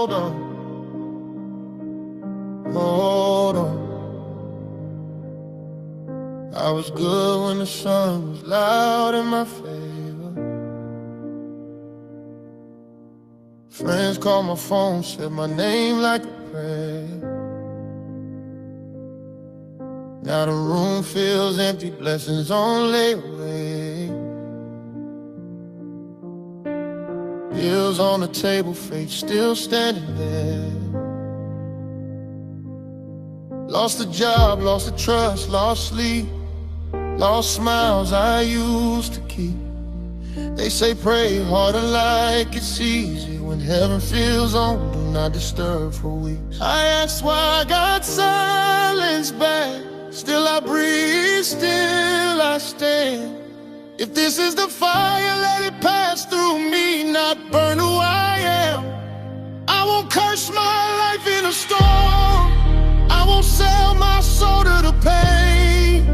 hold on, hold on. I was good when the sun was loud in my favor. Friends called my phone, said my name like a prayer. Now the room feels empty, blessings only away. Bills on the table, fate still standing there. Lost a job, lost the trust, lost sleep, lost smiles I used to keep. They say pray harder like it's easy. When heaven feels on, do not disturb for weeks. I asked why I got silence back. Still I breathe, still I stand. If this is the fire, let it pass through me, not burn who I am. I won't curse my life in a storm. I won't sell my soul to the pain.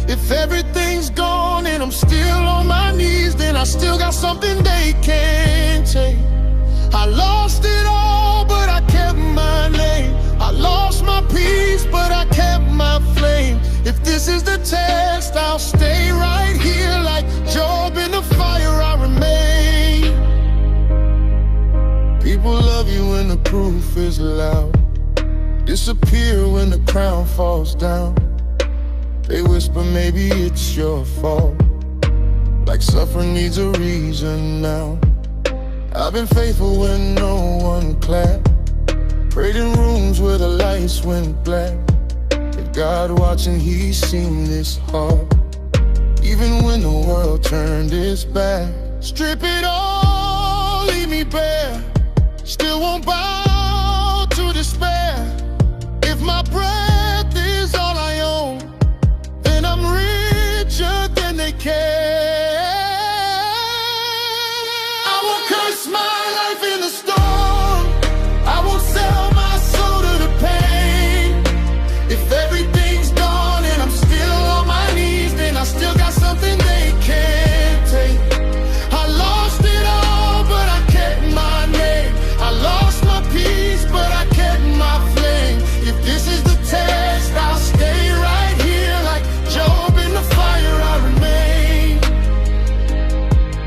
If everything's gone and I'm still on my knees, then I still got something they can't take. I lost it all, but I kept my name. I lost my peace, but I kept my flame. If this is the test, I'll stay right here like Job in the fire. I remain. People love you when the proof is loud, disappear when the crown falls down. They whisper maybe it's your fault, like suffering needs a reason now. I've been faithful when no one clapped, prayed in rooms where the lights went black. If God watching, He's seen this heart, even when the world turned its back. Strip it all, leave me bare, still won't bow to despair. If my breath is all I own, then I'm richer than they care. I won't curse my life in the storm. I won't sell my soul to the pain. If everything's gone and I'm still on my knees, then I still got something they can't take. I lost it all, but I kept my name. I lost my peace, but I kept my flame. If this is the test, I'll stay right here like Job in the fire. I remain.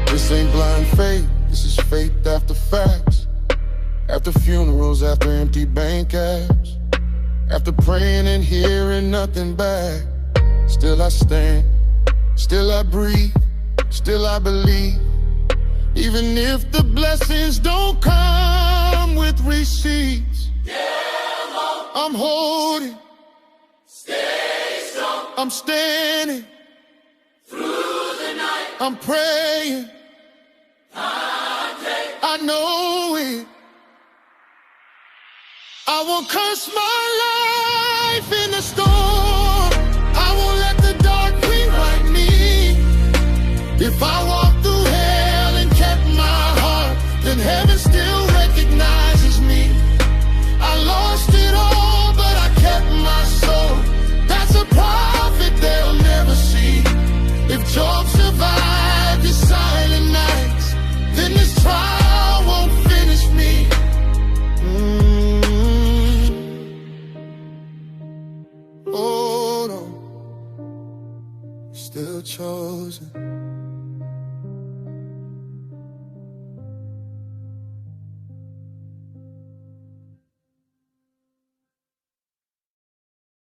This ain't blind faith, this is faith after facts. After funerals, after empty bank apps, after praying and hearing nothing back. Still I stand, still I breathe, still I believe. Even if the blessings don't come with receipts, I'm holding, stay strong. I'm standing through the night. I'm praying, I know it. I won't curse my life in the storm.